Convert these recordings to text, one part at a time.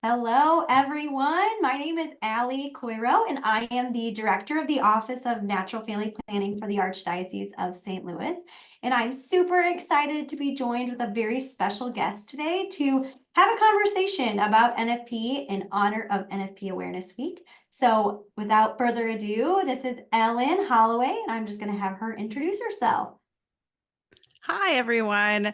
Hello, everyone. My name is Ali Coiro, and I am the Director of the Office of Natural Family Planning for the Archdiocese of St. Louis. And I'm super excited to be joined with a very special guest today to have a conversation about NFP in honor of NFP Awareness Week. So without further ado, this is Ellen Holloway, and I'm just going to have her introduce herself. Hi, everyone.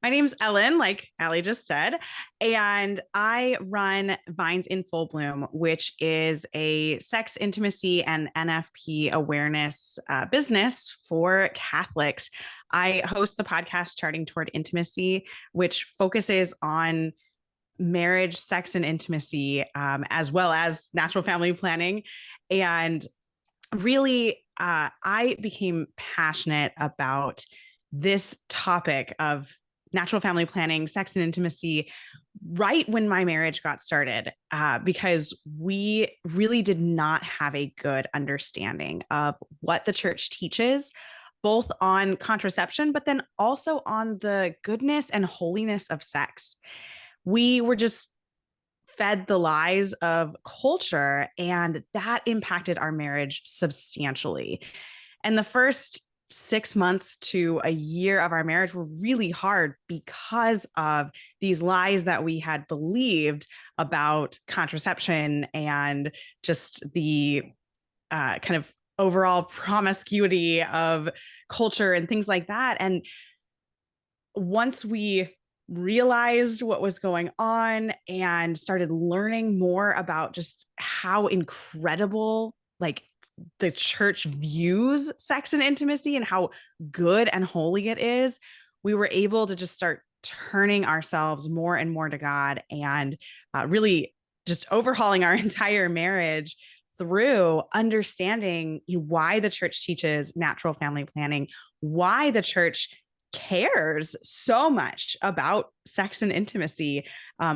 My name's Ellen, like Ali just said, and I run Vines in Full Bloom, which is a sex, intimacy, and NFP awareness business for Catholics. I host the podcast Charting Toward Intimacy, which focuses on marriage, sex, and intimacy, as well as natural family planning. And really, I became passionate about this topic of natural family planning, sex and intimacy, right when my marriage got started, because we really did not have a good understanding of what the church teaches, both on contraception, but then also on the goodness and holiness of sex. We were just fed the lies of culture, and that impacted our marriage substantially. And the first 6 months to a year of our marriage were really hard because of these lies that we had believed about contraception and just the kind of overall promiscuity of culture and things like that. And once we realized what was going on and started learning more about just how incredible, like, the church views sex and intimacy and how good and holy it is, we were able to just start turning ourselves more and more to God and really just overhauling our entire marriage through understanding why the church teaches natural family planning, why the church cares so much about sex and intimacy,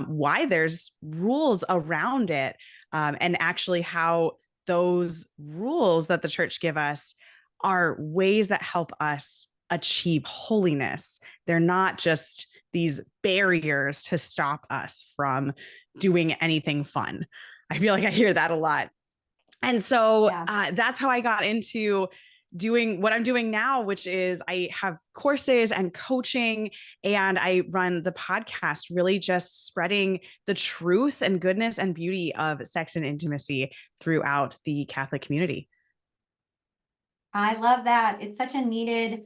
why there's rules around it, and actually how those rules that the church give us are ways that help us achieve holiness. They're not just these barriers to stop us from doing anything fun. I feel like I hear that a lot. And so that's how I got into doing what I'm doing now, which is I have courses and coaching, and I run the podcast, really just spreading the truth and goodness and beauty of sex and intimacy throughout the Catholic community. I love that. It's such a needed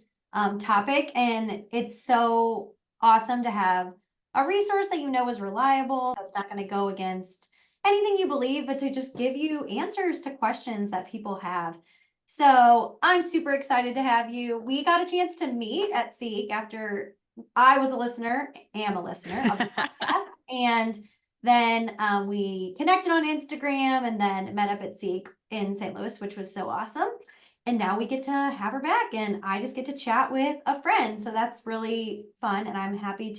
topic, and it's so awesome to have a resource that you know is reliable, that's not going to go against anything you believe, but to just give you answers to questions that people have. So I'm super excited to have you. We got a chance to meet at Seek after I was a listener, am a listener of the podcast, and then we connected on Instagram and then met up at Seek in St. Louis, which was so awesome. And now we get to have her back, and I just get to chat with a friend. So that's really fun. And I'm happy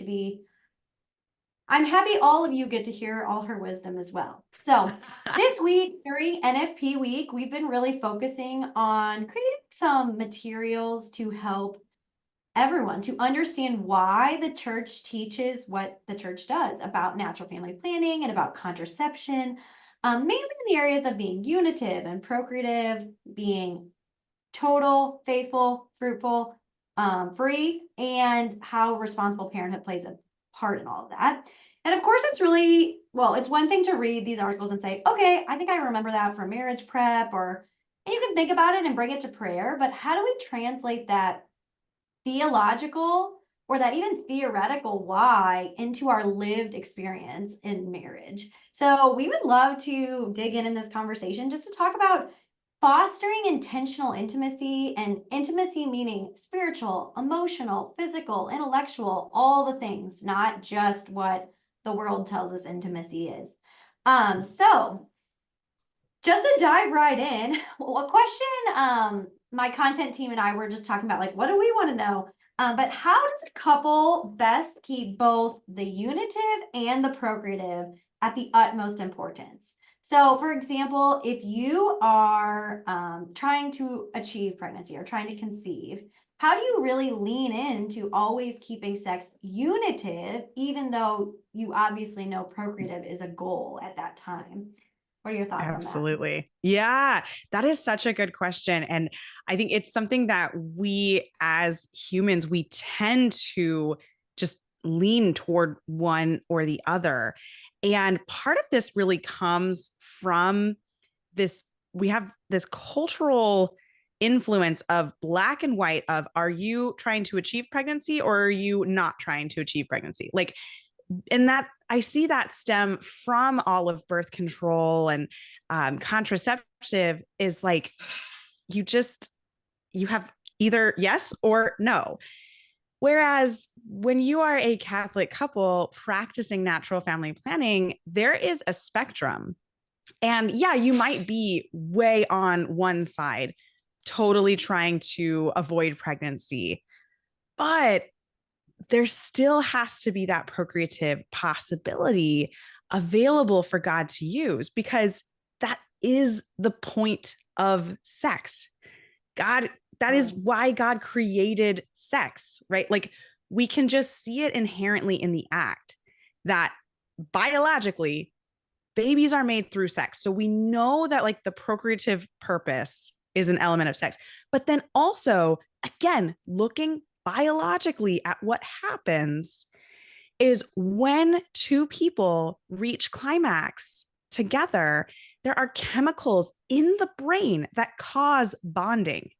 all of you get to hear all her wisdom as well. So this week during NFP week, we've been really focusing on creating some materials to help everyone to understand why the church teaches what the church does about natural family planning and about contraception, mainly in the areas of being unitive and procreative, being total, faithful, fruitful, free, and how responsible parenthood plays a part in all of that. And of course, it's really, well, it's one thing to read these articles and say, okay, I think I remember that from marriage prep, and you can think about it and bring it to prayer, but how do we translate that theological or that even theoretical why into our lived experience in marriage? So we would love to dig in this conversation just to talk about fostering intentional intimacy, and intimacy meaning spiritual, emotional, physical, intellectual, all the things, not just what the world tells us intimacy is. So just to dive right in, a question my content team and I were just talking about, like, what do we want to know? But how does a couple best keep both the unitive and the procreative at the utmost importance? So, for example, if you are trying to achieve pregnancy or trying to conceive, how do you really lean into always keeping sex unitive, even though you obviously know procreative is a goal at that time? What are your thoughts on that? Absolutely. Yeah, that is such a good question. And I think it's something that we as humans, we tend to just lean toward one or the other. And part of this really comes from this, we have this cultural influence of black and white of, are you trying to achieve pregnancy or are you not trying to achieve pregnancy? Like, and that I see that stem from all of birth control and contraceptive is like, you have either yes or no. Whereas when you are a Catholic couple practicing natural family planning, there is a spectrum. And yeah, you might be way on one side, totally trying to avoid pregnancy, but there still has to be that procreative possibility available for God to use, because that is the point of sex. God, that is why God created sex, right? Like, we can just see it inherently in the act that biologically babies are made through sex. So we know that like the procreative purpose is an element of sex. But then also, again, looking biologically at what happens is when two people reach climax together, there are chemicals in the brain that cause bonding.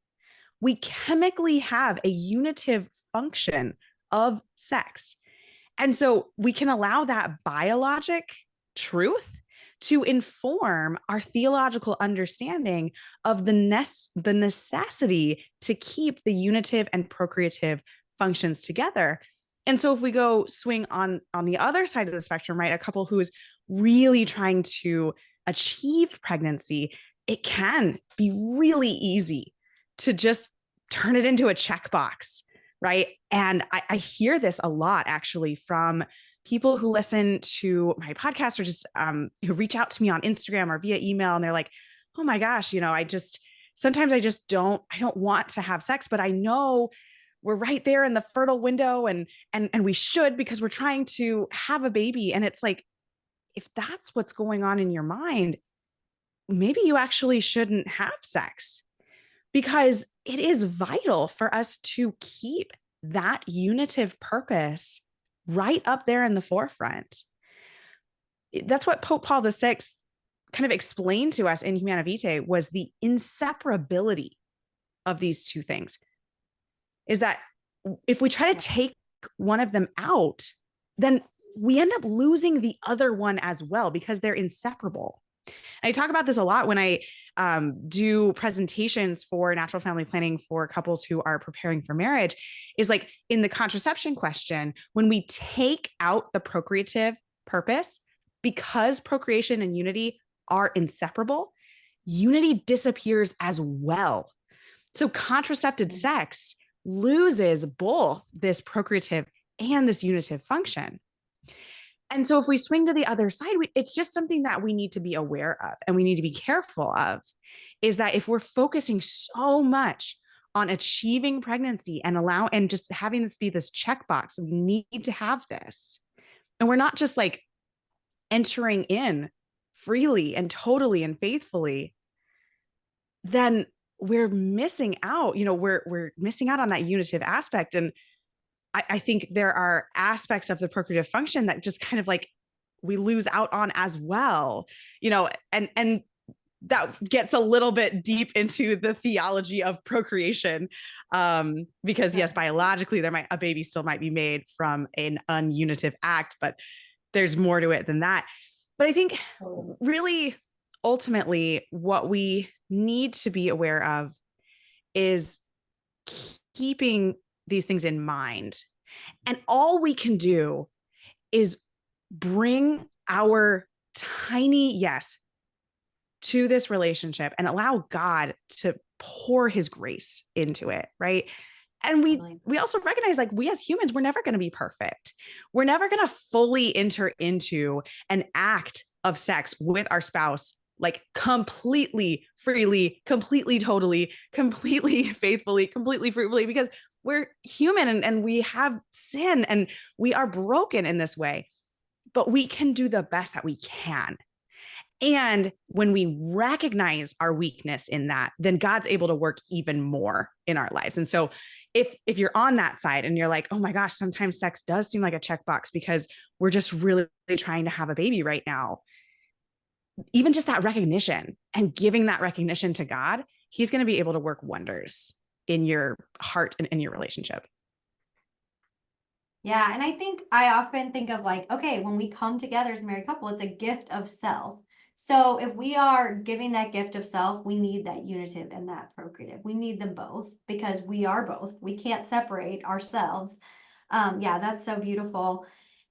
We chemically have a unitive function of sex. And so we can allow that biologic truth to inform our theological understanding of the necessity to keep the unitive and procreative functions together. And so if we go swing on the other side of the spectrum, right, a couple who is really trying to achieve pregnancy, it can be really easy to just turn it into a checkbox, right? And I hear this a lot actually from people who listen to my podcast or just who reach out to me on Instagram or via email. And they're like, oh my gosh, sometimes I don't want to have sex, but I know we're right there in the fertile window and we should, because we're trying to have a baby. And it's like, if that's what's going on in your mind, maybe you actually shouldn't have sex, because it is vital for us to keep that unitive purpose right up there in the forefront. That's what Pope Paul VI kind of explained to us in Humanae Vitae, was the inseparability of these two things. Is that if we try to take one of them out, then we end up losing the other one as well, because they're inseparable. And I talk about this a lot when I do presentations for natural family planning for couples who are preparing for marriage, is like in the contraception question, when we take out the procreative purpose, because procreation and unity are inseparable, unity disappears as well. So contracepted sex loses both this procreative and this unitive function. And so if we swing to the other side, it's just something that we need to be aware of and we need to be careful of, is that if we're focusing so much on achieving pregnancy and just having this be this checkbox, we need to have this, and we're not just like entering in freely and totally and faithfully, then we're missing out, we're missing out on that unitive aspect. And I think there are aspects of the procreative function that just kind of like we lose out on as well, and that gets a little bit deep into the theology of procreation, because yes, biologically a baby still might be made from an ununitive act, but there's more to it than that. But I think really ultimately what we need to be aware of is keeping these things in mind. And all we can do is bring our tiny yes to this relationship and allow God to pour his grace into it, right? And we also recognize, like, we as humans, we're never going to be perfect. We're never going to fully enter into an act of sex with our spouse like completely, freely, completely, totally, completely, faithfully, completely, fruitfully, because we're human and we have sin and we are broken in this way, but we can do the best that we can. And when we recognize our weakness in that, then God's able to work even more in our lives. And so if you're on that side and you're like, oh my gosh, sometimes sex does seem like a checkbox because we're just really trying to have a baby right now, even just that recognition and giving that recognition to God, he's going to be able to work wonders in your heart and in your relationship. Yeah. And I think I often think of like, okay, when we come together as a married couple, it's a gift of self. So if we are giving that gift of self, we need that unitive and that procreative. We need them both because we are both. We can't separate ourselves. Yeah, that's so beautiful.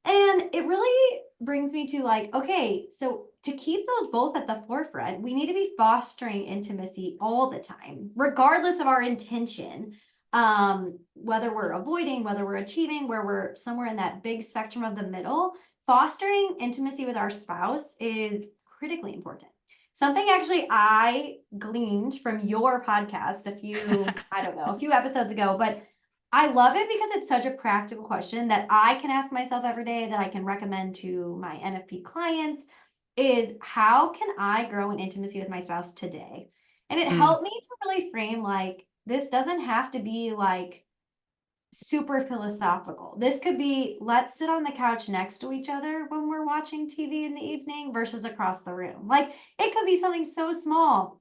And it really brings me to like, okay, so to keep those both at the forefront, we need to be fostering intimacy all the time, regardless of our intention. Whether we're avoiding, whether we're achieving, where we're somewhere in that big spectrum of the middle, fostering intimacy with our spouse is critically important. Something actually I gleaned from your podcast a few episodes ago, but I love it because it's such a practical question that I can ask myself every day, that I can recommend to my NFP clients, is how can I grow in intimacy with my spouse today? And it helped me to really frame like, this doesn't have to be like super philosophical. This could be, let's sit on the couch next to each other when we're watching TV in the evening versus across the room. Like it could be something so small,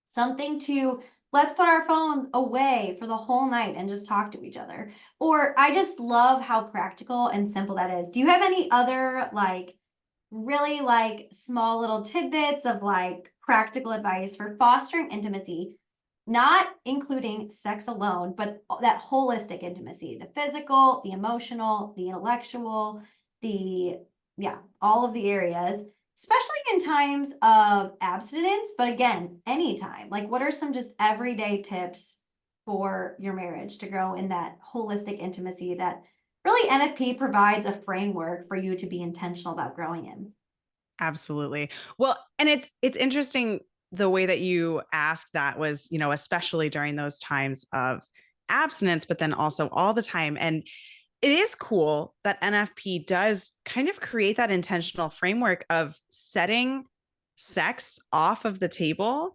something to, let's put our phones away for the whole night and just talk to each other. Or I just love how practical and simple that is. Do you have any other like really like small little tidbits of like practical advice for fostering intimacy, not including sex alone, but that holistic intimacy, the physical, the emotional, the intellectual, all of the areas, especially in times of abstinence, but again, anytime. Like what are some just everyday tips for your marriage to grow in that holistic intimacy that really NFP provides a framework for you to be intentional about growing in? Absolutely. Well, and it's interesting the way that you asked that was, especially during those times of abstinence, but then also all the time. And it is cool that NFP does kind of create that intentional framework of setting sex off of the table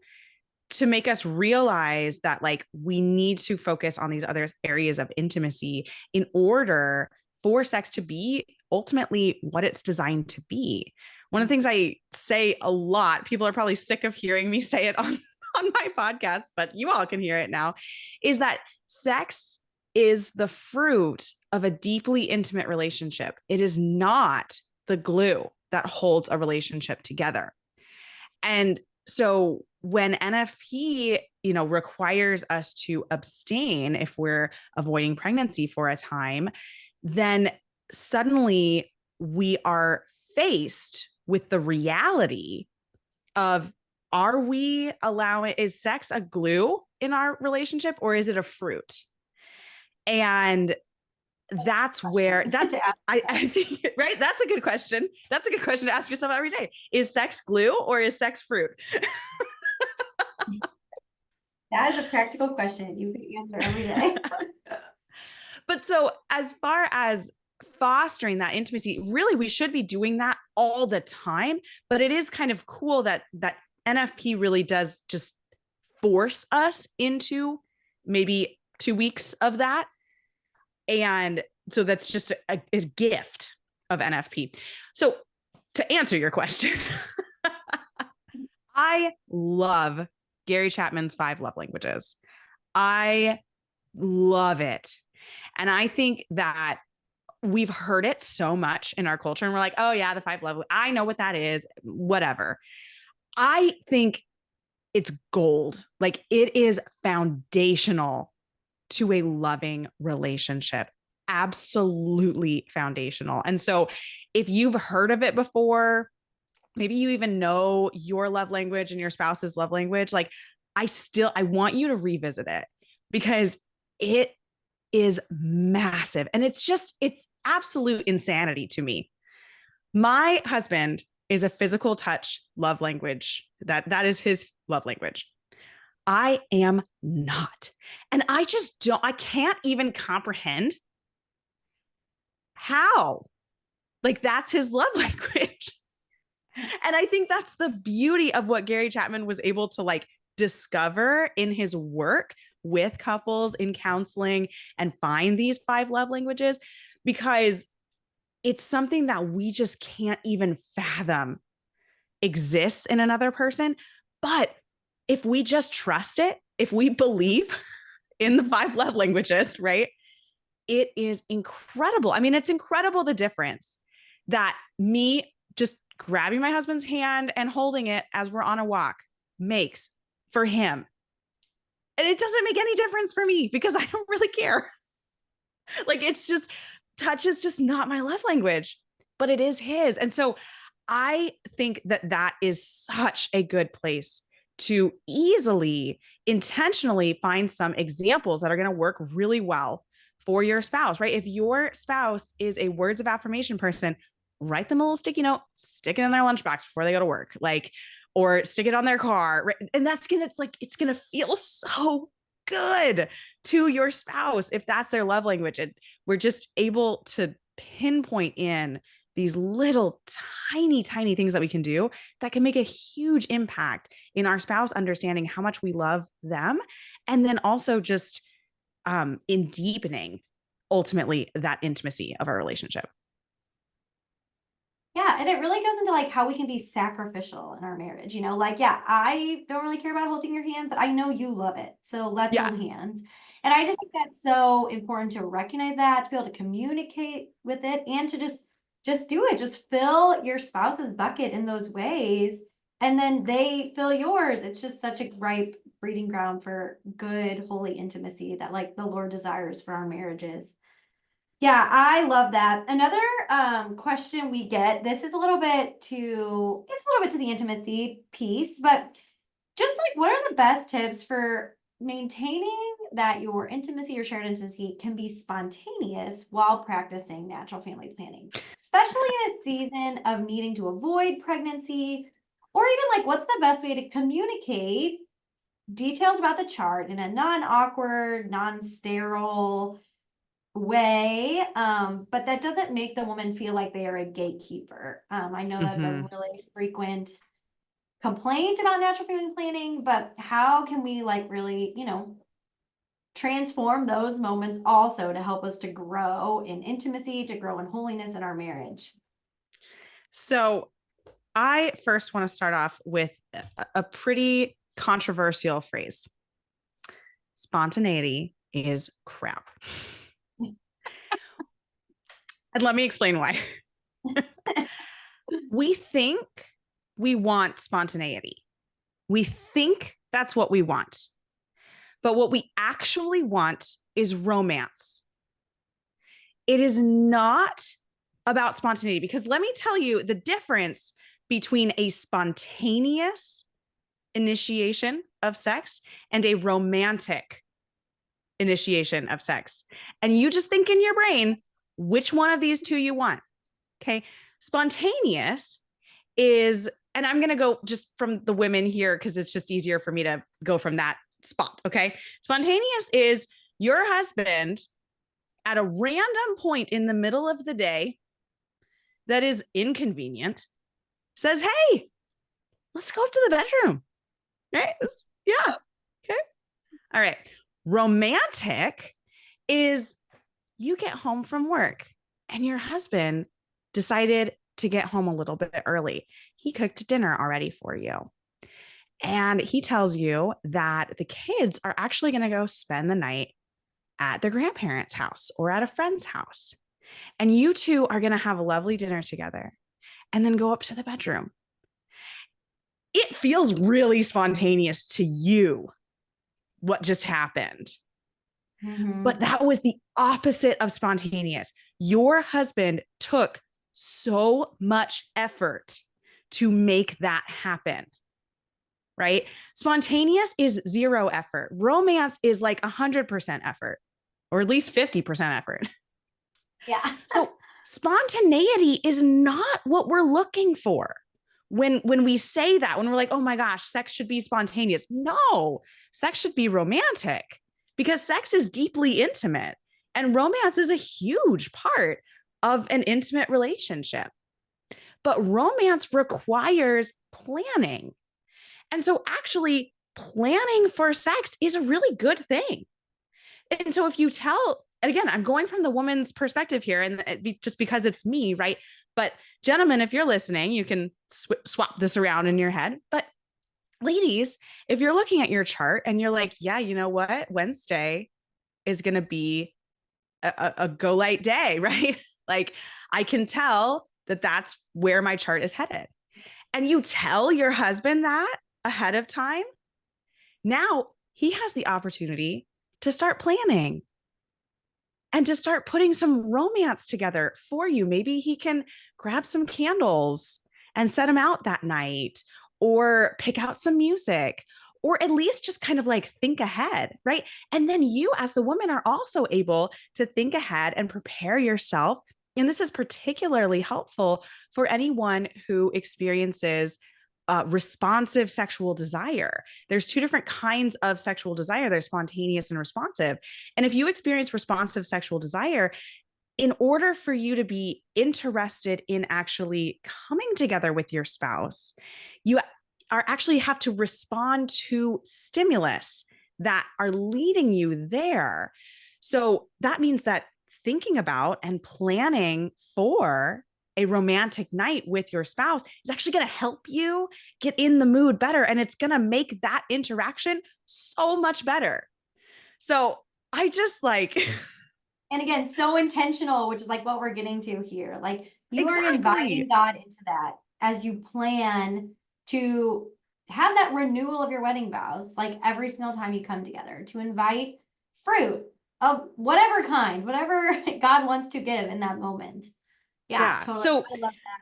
to make us realize that like we need to focus on these other areas of intimacy in order for sex to be ultimately what it's designed to be. One of the things I say a lot, people are probably sick of hearing me say it on my podcast, but you all can hear it now, is that sex is the fruit of a deeply intimate relationship. It is not the glue that holds a relationship together. And so when NFP, requires us to abstain if we're avoiding pregnancy for a time, then suddenly we are faced with the reality of, is sex a glue in our relationship or is it a fruit? And that's where I think, right? That's a good question. That's a good question to ask yourself every day. Is sex glue or is sex fruit? That is a practical question you can answer every day. But so as far as fostering that intimacy, really, we should be doing that all the time. But it is kind of cool that NFP really does just force us into maybe 2 weeks of that. And so that's just a gift of NFP. So to answer your question, I love Gary Chapman's 5 love languages. I love it. And I think that we've heard it so much in our culture and we're like, oh yeah, the 5 love, I know what that is, whatever. I think it's gold. Like it is foundational to a loving relationship. Absolutely foundational. And so if you've heard of it before, maybe you even know your love language and your spouse's love language, like I want you to revisit it because it is massive. And it's absolute insanity to me. My husband is a physical touch love language. That is his love language. I am not. And I can't even comprehend how. Like, that's his love language. And I think that's the beauty of what Gary Chapman was able to like discover in his work with couples in counseling and find these 5 love languages, because it's something that we just can't even fathom exists in another person. But if we just trust it, if we believe in the 5 love languages, right? It is incredible. I mean, it's incredible the difference that me just grabbing my husband's hand and holding it as we're on a walk makes for him. And it doesn't make any difference for me because I don't really care. Like, it's just, touch is just not my love language, but it is his. And so I think that that is such a good place to easily, intentionally find some examples that are going to work really well for your spouse, right? If your spouse is a words of affirmation person, write them a little sticky note, stick it in their lunchbox before they go to work, like, or stick it on their car. Right? And that's going to like, it's going to feel so good to your spouse if that's their love language. And we're just able to pinpoint in these little tiny things that we can do that can make a huge impact in our spouse understanding how much we love them. And then also just in deepening ultimately that intimacy of our relationship. Yeah, and it really goes into like how we can be sacrificial in our marriage, like, yeah, I don't really care about holding your hand, but I know you love it. So let's Yeah. hold hands. And I just think that's so important to recognize that, to be able to communicate with it, and to just do it. Just fill your spouse's bucket in those ways, and then they fill yours. It's just such a ripe breeding ground for good, holy intimacy that like the Lord desires for our marriages. Yeah, I love that. Another question we get, this is a little bit to the intimacy piece, but just like, what are the best tips for maintaining that your intimacy or shared intimacy can be spontaneous while practicing natural family planning, especially in a season of needing to avoid pregnancy, or even like, what's the best way to communicate details about the chart in a non-awkward, non-sterile way, but that doesn't make the woman feel like they are a gatekeeper. I know that's a really frequent complaint about natural family planning, but how can we like really, transform those moments also to help us to grow in intimacy, to grow in holiness in our marriage? So I first want to start off with a pretty controversial phrase. Spontaneity is crap. And let me explain why. We think we want spontaneity. We think that's what we want. But what we actually want is romance. It is not about spontaneity, because let me tell you the difference between a spontaneous initiation of sex and a romantic initiation of sex. And you just think in your brain, which one of these two you want. Okay. Spontaneous is, and I'm going to go just from the women here because it's just easier for me to go from that spot. Okay. Spontaneous is your husband at a random point in the middle of the day that is inconvenient says, "Hey, let's go up to the bedroom." Right? Yeah. Okay. All right. Romantic is you get home from work and your husband decided to get home a little bit early. He cooked dinner already for you. And he tells you that the kids are actually going to go spend the night at their grandparents' house or at a friend's house. And you two are going to have a lovely dinner together and then go up to the bedroom. It feels really spontaneous to you what just happened. But that was the opposite of spontaneous. Your husband took so much effort to make that happen, right? Spontaneous is 0 effort. Romance is like 100% effort, or at least 50% effort. Yeah. So spontaneity is not what we're looking for. when we say that, when we're like, oh my gosh, sex should be spontaneous. No, sex should be romantic, because sex is deeply intimate and romance is a huge part of an intimate relationship. But romance requires planning. And so actually planning for sex is a really good thing. And so if you tell, and again, I'm going from the woman's perspective here, and just because it's me, right? But gentlemen, if you're listening, you can swap this around in your head. But ladies, if you're looking at your chart and you're like, yeah, you know what? Wednesday is going to be a go light day, right? Like I can tell that that's where my chart is headed. And you tell your husband that ahead of time. Now he has the opportunity to start planning and to start putting some romance together for you. Maybe he can grab some candles and set them out that night, or pick out some music, or at least just kind of like think ahead, right? And then you, as the woman, are also able to think ahead and prepare yourself. And this is particularly helpful for anyone who experiences responsive sexual desire. There's two different kinds of sexual desire. There's spontaneous and responsive. And if you experience responsive sexual desire, in order for you to be interested in actually coming together with your spouse, you are actually have to respond to stimulus that are leading you there. So that means that thinking about and planning for a romantic night with your spouse is actually going to help you get in the mood better. And it's going to make that interaction so much better. So I just like, And again, so intentional, which is like what we're getting to here. Like you are exactly. inviting God into that as you plan to have that renewal of your wedding vows, like every single time you come together, to invite fruit of whatever kind, whatever God wants to give in that moment. Yeah, totally. So I love that.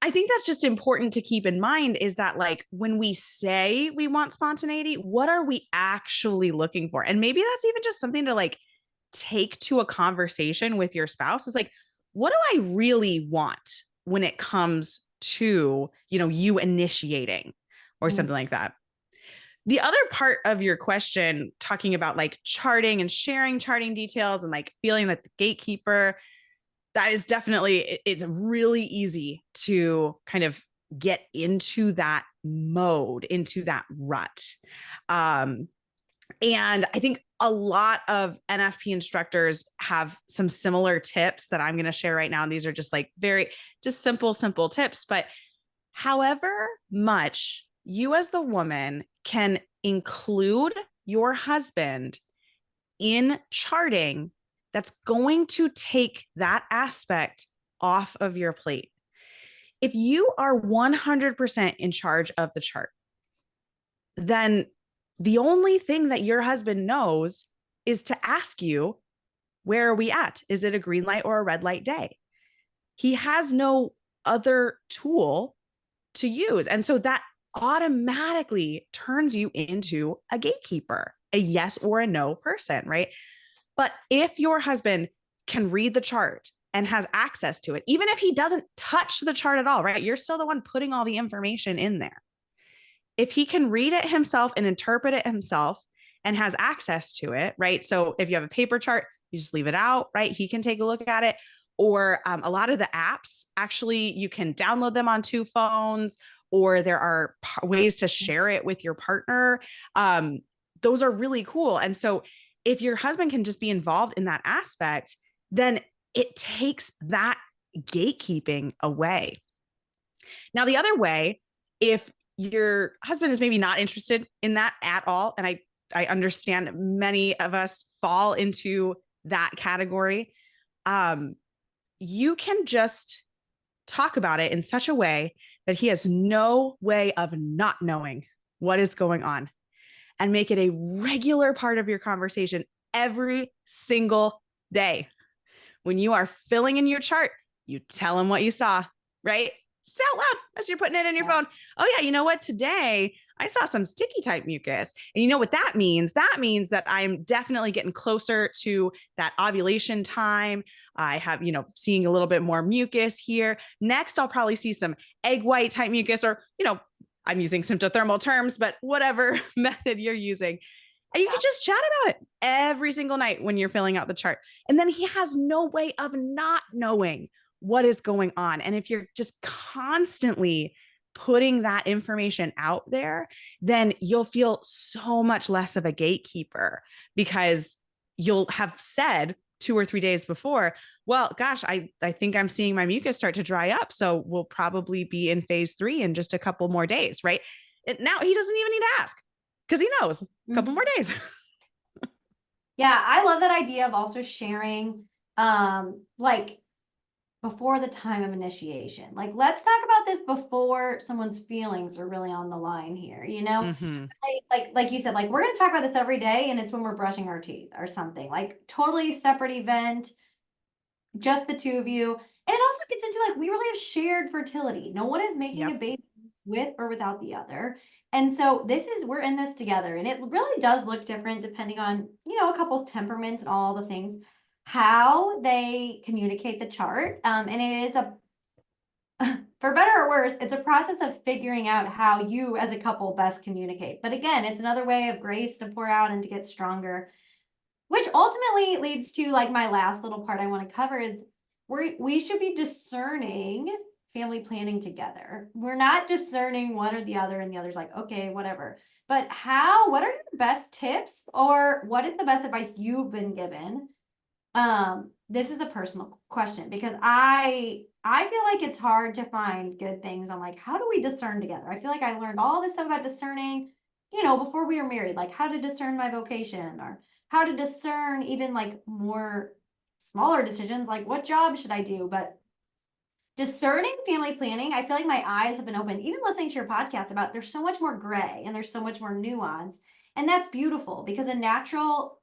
I think that's just important to keep in mind, is that like when we say we want spontaneity, what are we actually looking for? And maybe that's even just something to like take to a conversation with your spouse, is like, what do I really want when it comes to, you initiating or something like that? The other part of your question, talking about like charting and sharing charting details and like feeling like the gatekeeper, that is definitely, it's really easy to kind of get into that mode, into that rut. And I think a lot of NFP instructors have some similar tips that I'm going to share right now. And these are just like just simple tips. But however much you as the woman can include your husband in charting, that's going to take that aspect off of your plate. If you are 100% in charge of the chart, then the only thing that your husband knows is to ask you, where are we at? Is it a green light or a red light day? He has no other tool to use. And so that automatically turns you into a gatekeeper, a yes or a no person, right? But if your husband can read the chart and has access to it, even if he doesn't touch the chart at all, right? You're still the one putting all the information in there. If he can read it himself and interpret it himself and has access to it, right? So if you have a paper chart, you just leave it out, right? He can take a look at it. Or a lot of the apps, actually, you can download them on 2 phones, or there are ways to share it with your partner. Those are really cool. And so if your husband can just be involved in that aspect, then it takes that gatekeeping away. Now, the other way, if your husband is maybe not interested in that at all, and I understand many of us fall into that category, you can just talk about it in such a way that he has no way of not knowing what is going on, and make it a regular part of your conversation every single day. When you are filling in your chart, you tell him what you saw, right? say out loud as you're putting it in your phone. Oh yeah, you know what? Today I saw some sticky type mucus. And you know what that means? That means that I'm definitely getting closer to that ovulation time. I have, seeing a little bit more mucus here. Next, I'll probably see some egg white type mucus, or, I'm using symptothermal terms, but whatever method you're using. And you can just chat about it every single night when you're filling out the chart. And then he has no way of not knowing what is going on. And if you're just constantly putting that information out there, then you'll feel so much less of a gatekeeper, because you'll have said 2 or 3 days before, well, gosh, I think I'm seeing my mucus start to dry up. So we'll probably be in phase 3 in just a couple more days, right? Now he doesn't even need to ask, because he knows a couple more days. Yeah, I love that idea of also sharing, like before the time of initiation. Like, let's talk about this before someone's feelings are really on the line here, Mm-hmm. Like you said, like, we're going to talk about this every day, and it's when we're brushing our teeth or something, like totally separate event, just the two of you. And it also gets into, like, we really have shared fertility. No one is making a baby with or without the other. And so we're in this together, and it really does look different depending on, a couple's temperaments and all the things, how they communicate the chart. And it is for better or worse, it's a process of figuring out how you as a couple best communicate. But again, it's another way of grace to pour out and to get stronger, which ultimately leads to, like, my last little part I want to cover is we should be discerning family planning together. We're not discerning one or the other, and the other's like, okay, whatever. But what are your best tips, or what is the best advice you've been given? This is a personal question, because I feel like it's hard to find good things on, like, how do we discern together? I feel like I learned all this stuff about discerning, before we were married, like how to discern my vocation, or how to discern even like more smaller decisions, like what job should I do? But discerning family planning, I feel like my eyes have been opened, even listening to your podcast, about there's so much more gray and there's so much more nuance. And that's beautiful, because a natural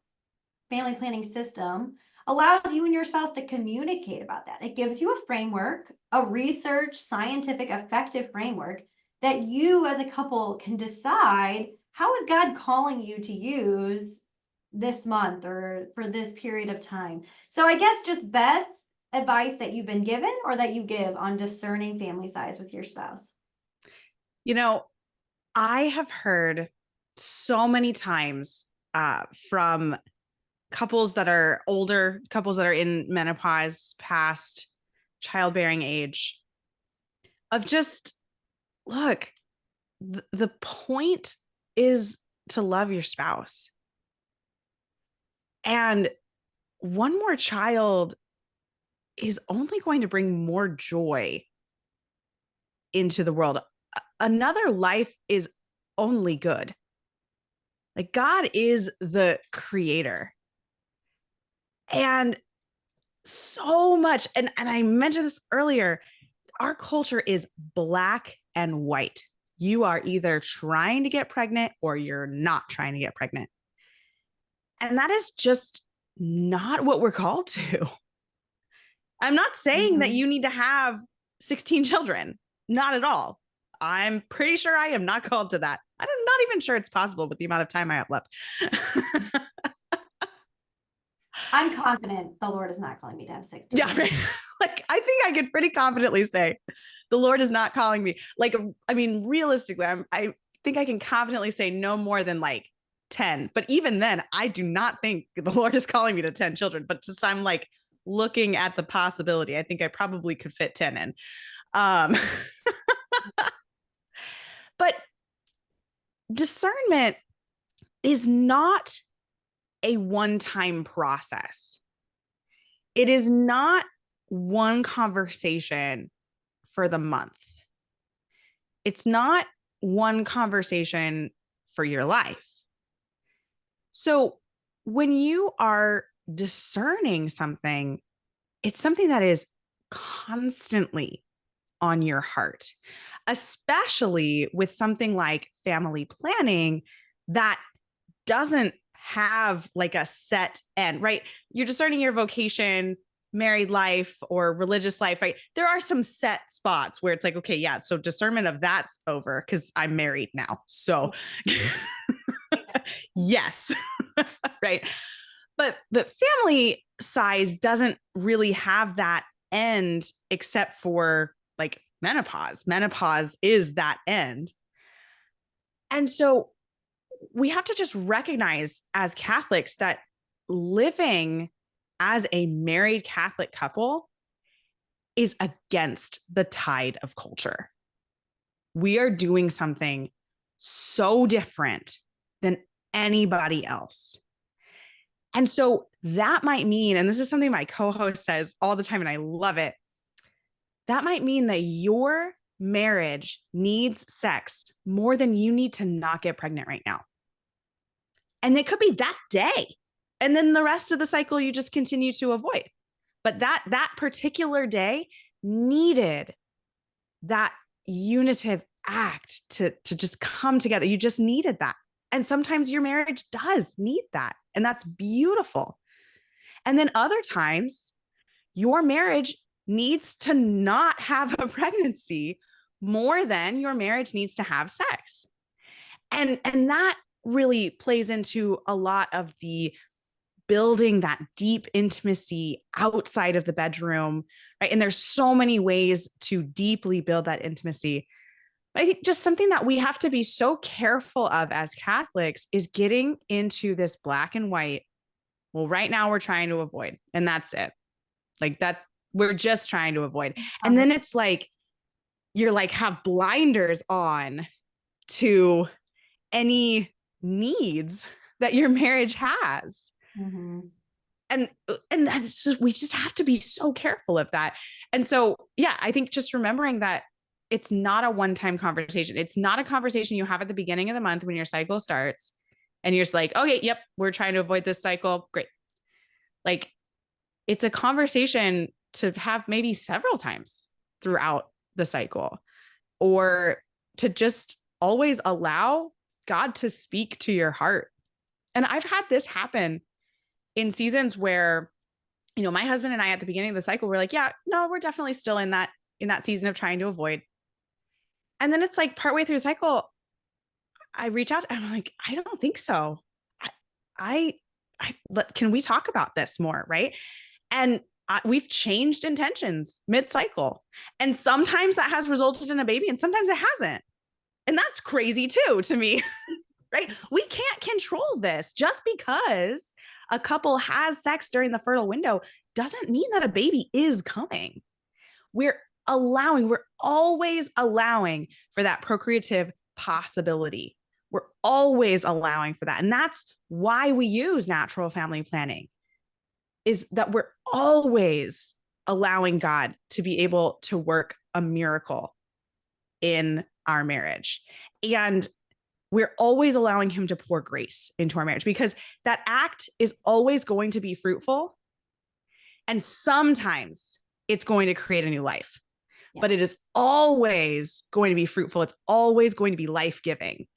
family planning system allows you and your spouse to communicate about that. It gives you a framework, a research, scientific, effective framework that you as a couple can decide, how is God calling you to use this month or for this period of time? So I guess just best advice that you've been given or that you give on discerning family size with your spouse. I have heard so many times from couples that are older, couples that are in menopause, past childbearing age, of just, look, the point is to love your spouse. And one more child is only going to bring more joy into the world. Another life is only good. Like, God is the creator. And so much, and I mentioned this earlier, our culture is black and white. You are either trying to get pregnant or you're not trying to get pregnant. And that is just not what we're called to. I'm not saying that you need to have 16 children. Not at all. I'm pretty sure I am not called to that. I'm not even sure it's possible with the amount of time I have left. I'm confident the Lord is not calling me to have 16. Yeah, right. Like, I think I could pretty confidently say the Lord is not calling me. Like, I mean, realistically, I think I can confidently say no more than like 10. But even then, I do not think the Lord is calling me to 10 children. But just, I'm like looking at the possibility. I think I probably could fit 10 in. But discernment is not a one-time process. It is not one conversation for the month. It's not one conversation for your life. So when you are discerning something, it's something that is constantly on your heart, especially with something like family planning that doesn't have like a set end, right? You're discerning your vocation married life or religious life, right? There are some set spots where it's like, okay, yeah, so discernment of that's over because I'm married now. So yes, right. But family size doesn't really have that end except for like menopause. Menopause is that end. And so we have to just recognize as Catholics that living as a married Catholic couple is against the tide of culture. We are doing something so different than anybody else. And so that might mean, and this is something my co-host says all the time, and I love it. That might mean that your marriage needs sex more than you need to not get pregnant right now. And it could be that day. And then the rest of the cycle, you just continue to avoid. But that particular day needed that unitive act to just come together. You just needed that. And sometimes your marriage does need that. And that's beautiful. And then other times, your marriage needs to not have a pregnancy more than your marriage needs to have sex. And that really plays into a lot of the building that deep intimacy outside of the bedroom, right? And there's so many ways to deeply build that intimacy. But I think just something that we have to be so careful of as Catholics is getting into this black and white. Well, right now we're trying to avoid, and that's it. Like that, we're just trying to avoid. And then it's like, you're like have blinders on to any needs that your marriage has. Mm-hmm. And that's just, we just have to be so careful of that. And so, yeah, I think just remembering that it's not a one-time conversation. It's not a conversation you have at the beginning of the month when your cycle starts and you're just like, okay, yep, we're trying to avoid this cycle. Great. Like it's a conversation to have maybe several times throughout the cycle, or to just always allow God to speak to your heart. And I've had this happen in seasons where, you know, my husband and I at the beginning of the cycle, we're like, yeah, no, we're definitely still in that season of trying to avoid. And then it's like partway through the cycle, I reach out and I'm like, I don't think so. Can we talk about this more? Right. And we've changed intentions mid-cycle. And sometimes that has resulted in a baby and sometimes it hasn't. And that's crazy too, to me, right? We can't control this. Just because a couple has sex during the fertile window doesn't mean that a baby is coming. We're always allowing for that procreative possibility. We're always allowing for that. And that's why we use natural family planning, is that we're always allowing God to be able to work a miracle in our marriage. And we're always allowing him to pour grace into our marriage, because that act is always going to be fruitful. And sometimes it's going to create a new life, but it is always going to be fruitful. It's always going to be life-giving.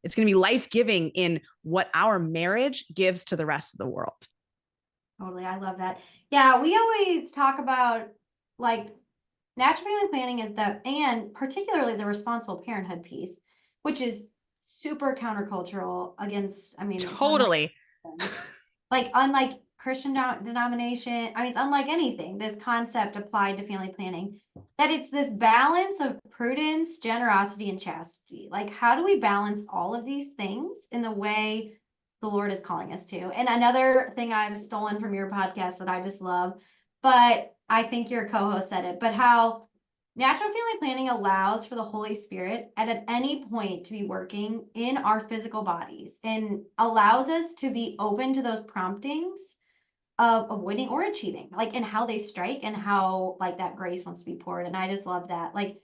It's going to be life-giving in what our marriage gives to the rest of the world. Totally. I love that. Yeah. We always talk about like natural family planning and particularly the responsible parenthood piece, which is super countercultural against, I mean, totally. Unlike Christian denomination. I mean, it's unlike anything, this concept applied to family planning, that it's this balance of prudence, generosity, and chastity. Like, how do we balance all of these things in the way the Lord is calling us to? And another thing I've stolen from your podcast that I just love, but I think your co-host said it, but how natural family planning allows for the Holy Spirit at any point to be working in our physical bodies and allows us to be open to those promptings of avoiding or achieving, like, and how they strike and how like that grace wants to be poured. And I just love that. Like,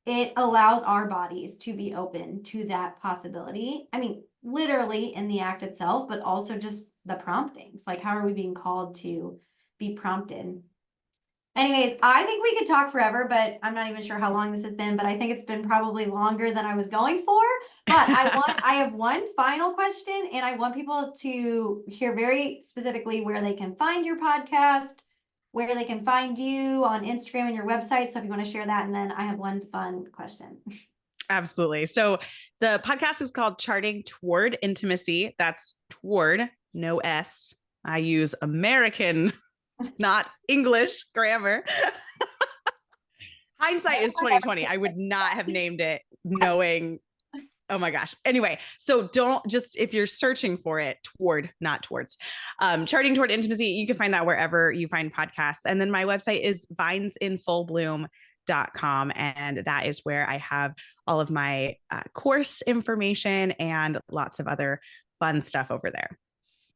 it allows our bodies to be open to that possibility. I mean, literally in the act itself, but also just the promptings. Like, how are we being called to be prompted? Anyways, I think we could talk forever, but I'm not even sure how long this has been, but I think it's been probably longer than I was going for. But I have one final question, and I want people to hear very specifically where they can find your podcast, where they can find you on Instagram and your website. So if you want to share that, and then I have one fun question. Absolutely. So the podcast is called Charting Toward Intimacy. That's toward, no S. I use American, not English grammar. Hindsight is 2020. I would not have named it knowing. Oh my gosh. Anyway, so don't just, if you're searching for it, toward, not towards, Charting Toward Intimacy, you can find that wherever you find podcasts. And then my website is vinesinfullbloom.com. And that is where I have all of my course information and lots of other fun stuff over there.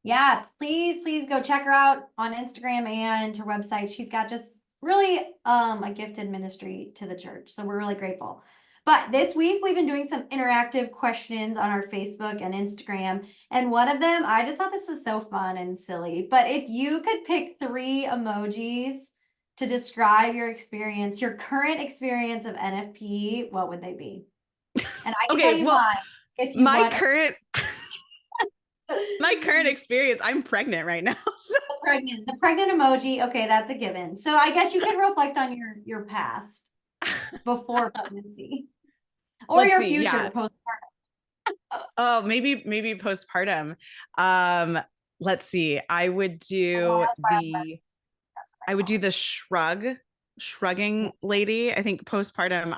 Yeah, please go check her out on Instagram and her website. She's got just really a gifted ministry to the church. So we're really grateful. But this week we've been doing some interactive questions on our Facebook and Instagram. And one of them, I just thought this was so fun and silly. But if you could pick 3 emojis to describe your experience, your current experience of NFP, what would they be? And I can tell you mine. If you my current experience, I'm pregnant right now. So. The pregnant emoji. Okay, that's a given. So I guess you can reflect on your past before pregnancy, or Let's your see, future postpartum. Oh, maybe postpartum. Let's see. I would do the shrugging lady. I think postpartum,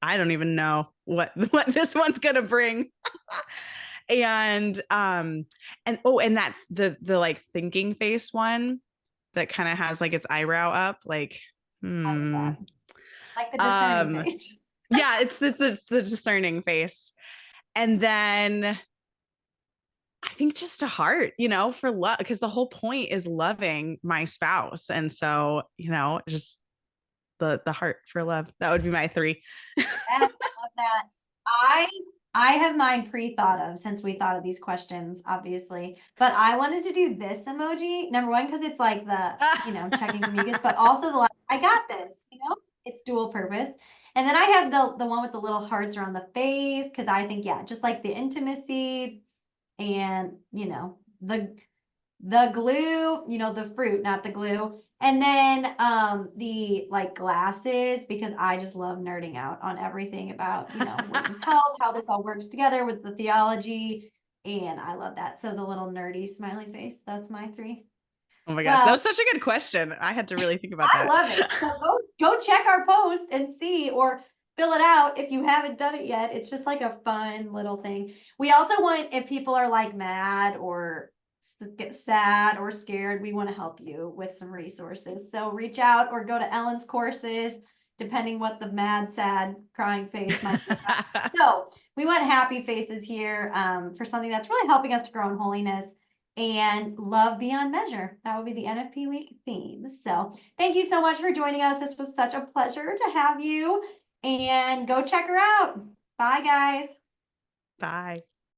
I don't even know what this one's gonna bring. And that the like thinking face one that kind of has like its eyebrow up, like like the discerning face. Yeah, it's the discerning face. And then I think just a heart, for love, because the whole point is loving my spouse. And so, just the heart for love. That would be my 3. Yes, I love that. I have mine pre-thought of, since we thought of these questions, obviously. But I wanted to do this emoji. Number one, because it's like the, checking the mucus, but also I got this, it's dual purpose. And then I have the one with the little hearts around the face, because I think, just like the intimacy and, the glue, the fruit, not the glue. And then the like glasses, because I just love nerding out on everything about, women's health, how this all works together with the theology. And I love that. So the little nerdy smiley face, that's my 3. Oh my gosh, that was such a good question. I had to really think about that. I love it. So go check our post and see, or fill it out if you haven't done it yet. It's just like a fun little thing. We also want, if people are like mad or get sad or scared, we want to help you with some resources. So reach out or go to Ellen's courses, depending what the mad, sad, crying face might be. So we want happy faces here for something that's really helping us to grow in holiness and love beyond measure. That would be the NFP week theme. So thank you so much for joining us. This was such a pleasure to have you, and go check her out. Bye, guys. Bye.